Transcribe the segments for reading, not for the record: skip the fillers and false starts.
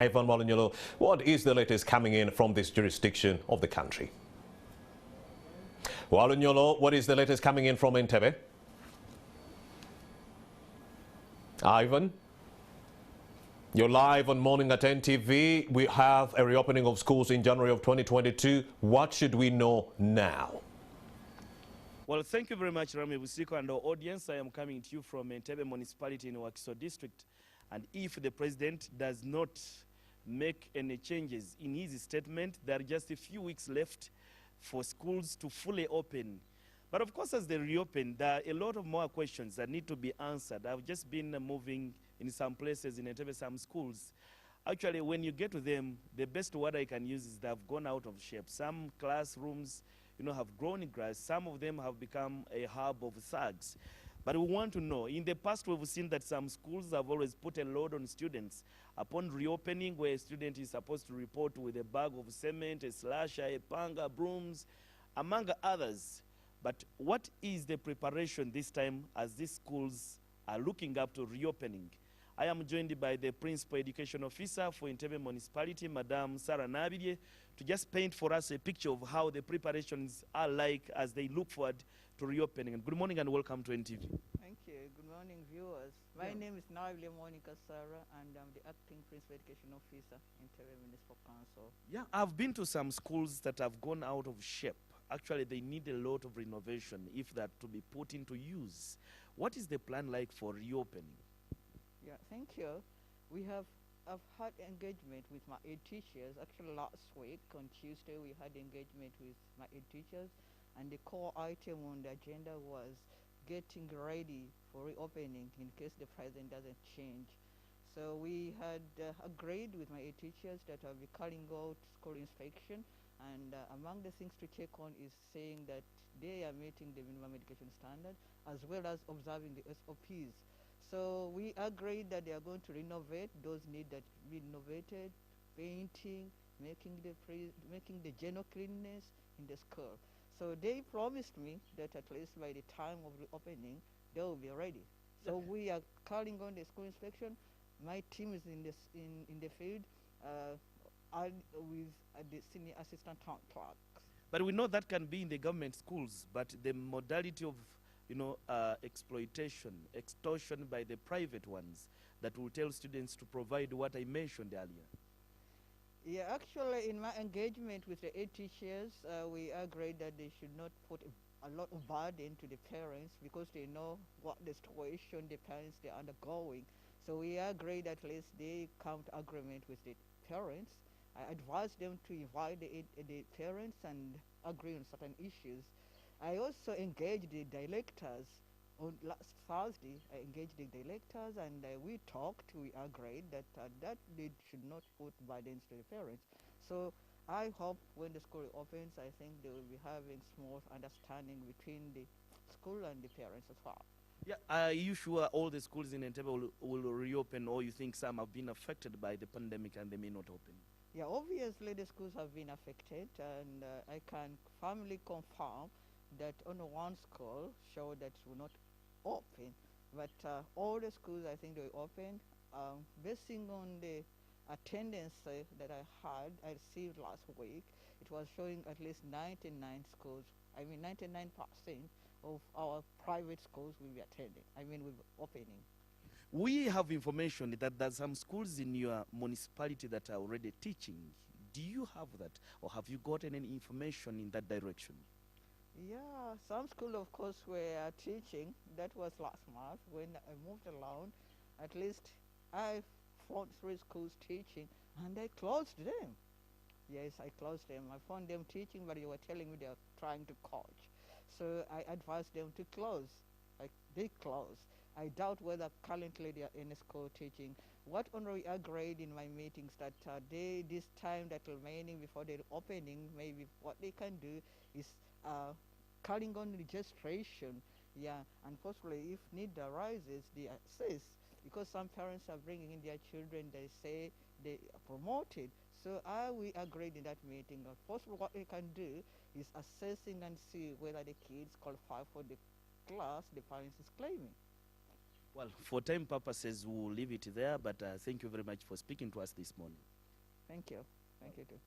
Ivan Malignolo, what is the latest coming in from this jurisdiction of the country? Malignolo, what is the latest coming in from Entebbe? Ivan? You're live on Morning at NTV. We have a reopening of schools in January of 2022. What should we know now? Well, thank you very much, Rami Busiko and our audience. I am coming to you from Entebbe Municipality in Wakiso District. And if the president does not make any changes in his statement, there are just a few weeks left for schools to fully open. But of course, as they reopen, there are a lot of more questions that need to be answered. I've just been moving in some places in Entebbe, some schools. Actually, when you get to them, the best word I can use is they have gone out of shape. Some classrooms, have grown grass. Some of them have become a hub of thugs. But we want to know, in the past we've seen that some schools have always put a load on students. Upon reopening, where a student is supposed to report with a bag of cement, a slasher, a panga, brooms, among others. But what is the preparation this time as these schools are looking up to reopening? I am joined by the Principal Education Officer for Entebbe Municipality, Madam Sarah Nabidye, to just paint for us a picture of how the preparations are like as they look forward to reopening. And good morning and welcome to NTV. Thank you. Good morning, viewers. My name is Nabidye Monica Sarah, and I'm the Acting Principal Education Officer in Entebbe Municipal Council. Yeah, I've been to some schools that have gone out of shape. Actually, they need a lot of renovation if that to be put into use. What is the plan like for reopening? Yeah, thank you. I've had engagement with my aid teachers. Actually, last week on Tuesday, we had engagement with my aid teachers, and the core item on the agenda was getting ready for reopening in case the president doesn't change. So we had agreed with my aid teachers that I'll be carrying out school inspection, and among the things to check on is saying that they are meeting the minimum education standard as well as observing the SOPs. So we agreed that they are going to renovate those need that be renovated, painting, making the general cleanliness in the school. So they promised me that at least by the time of reopening, they will be ready. So we are carrying on the school inspection. My team is in the field with the senior assistant town clerks. But we know that can be in the government schools, but the modality of exploitation, extortion by the private ones that will tell students to provide what I mentioned earlier. Yeah, actually, in my engagement with the aid teachers, we agreed that they should not put a lot of burden to the parents because they know what the situation the parents they are undergoing. So we agreed at least they come to agreement with the parents. I advised them to invite the parents and agree on certain issues. I also engaged the directors. On last Thursday, I engaged the directors and we talked, we agreed that they should not put burdens to the parents. So I hope when the school opens, I think they will be having small understanding between the school and the parents as well. Yeah, are you sure all the schools in Entebbe will reopen, or you think some have been affected by the pandemic and they may not open? Yeah, obviously the schools have been affected, and I can firmly confirm that only one school showed that will not open, but all the schools I think they will open. Basing on the attendance that I received last week, it was showing at least 99 schools, 99% of our private schools will be attending, will be opening. We have information that there's some schools in your municipality that are already teaching. Do you have that, or have you gotten any information in that direction? Yeah, some schools, of course, were teaching. That was last month when I moved along. At least I found 3 schools teaching, and I closed them. Yes, I closed them. I found them teaching, but they were telling me they are trying to coach. So I advised them to close. They closed. I doubt whether currently they are in a school teaching. What only agreed in my meetings that this time that remaining before the opening, maybe what they can do is carrying on registration, and possibly if need arises, they assist, because some parents are bringing in their children, they say they are promoted. So we agreed in that meeting that possibly what they can do is assessing and see whether the kids qualify for the class the parents is claiming. Well, for time purposes, we'll leave it there, but thank you very much for speaking to us this morning. Thank you. Thank you, too.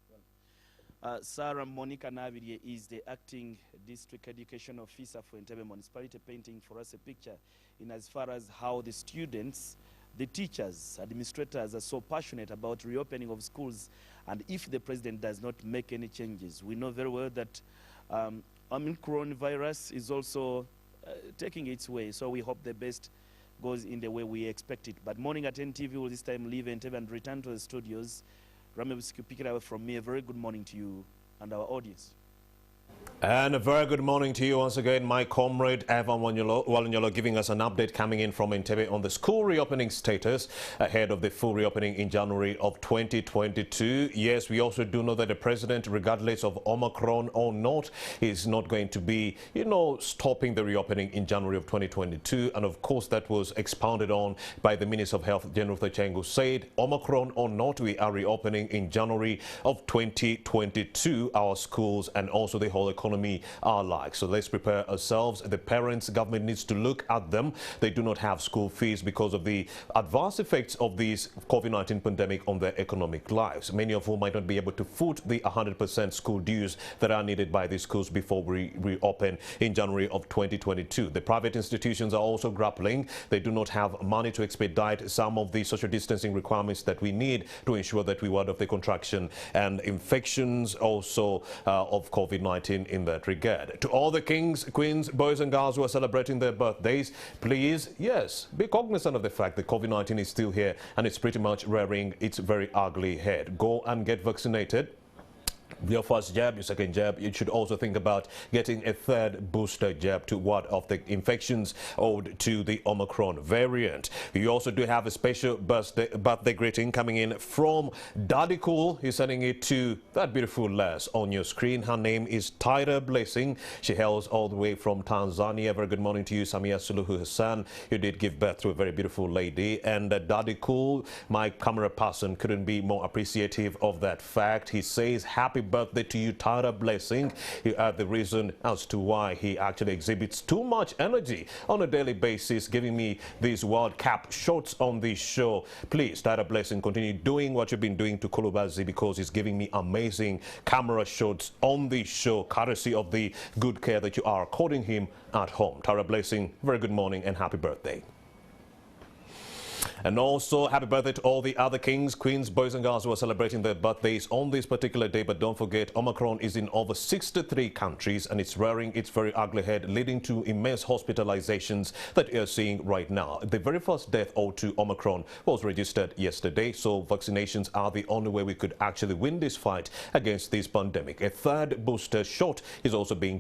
Sarah Monica Nabirie is the acting district education officer for Entebbe Municipality, painting for us a picture in as far as how the students, the teachers, administrators are so passionate about reopening of schools, and if the president does not make any changes. We know very well that Omicron virus is also taking its way, so we hope the best goes in the way we expect it. But Morning at NTV will this time leave Entebbe and return to the studios. Rame Busiko, pick it up from me. A very good morning to you and our audience. And a very good morning to you once again, my comrade Evan Wanyolo, giving us an update coming in from Entebbe on the school reopening status ahead of the full reopening in January of 2022. Yes, we also do know that the president, regardless of Omicron or not, is not going to be, stopping the reopening in January of 2022. And of course, that was expounded on by the Minister of Health, General Thachengu, said, Omicron or not, we are reopening in January of 2022, our schools and also the whole economy are like. So let's prepare ourselves. The parents, government needs to look at them. They do not have school fees because of the adverse effects of this COVID-19 pandemic on their economic lives. Many of whom might not be able to foot the 100% school dues that are needed by these schools before we reopen in January of 2022. The private institutions are also grappling. They do not have money to expedite some of the social distancing requirements that we need to ensure that we ward off the contraction and infections also of COVID-19 in that regard. To all the kings, queens, boys and girls who are celebrating their birthdays, please, yes, be cognizant of the fact that COVID-19 is still here and it's pretty much rearing its very ugly head. Go and get vaccinated. Your first jab, your second jab, you should also think about getting a third booster jab to ward off the infections owed to the Omicron variant. You also do have a special birthday greeting coming in from Daddy Cool. He's sending it to that beautiful lass on your screen. Her name is Tyra Blessing. She hails all the way from Tanzania. Very good morning to you, Samia Suluhu Hassan. You did give birth to a very beautiful lady. And Daddy Cool, my camera person, couldn't be more appreciative of that fact. He says, happy birthday to you, Tyra Blessing. You are the reason as to why he actually exhibits too much energy on a daily basis, giving me these World Cup shots on this show. Please, Tyra Blessing, continue doing what you've been doing to Kulubazi, because he's giving me amazing camera shots on this show, courtesy of the good care that you are according him at home. Tyra Blessing, very good morning and happy birthday. And also, happy birthday to all the other kings, queens, boys and girls who are celebrating their birthdays on this particular day. But don't forget, Omicron is in over 63 countries and it's rearing its very ugly head, leading to immense hospitalizations that you're seeing right now. The very first death owed to Omicron was registered yesterday, so vaccinations are the only way we could actually win this fight against this pandemic. A third booster shot is also being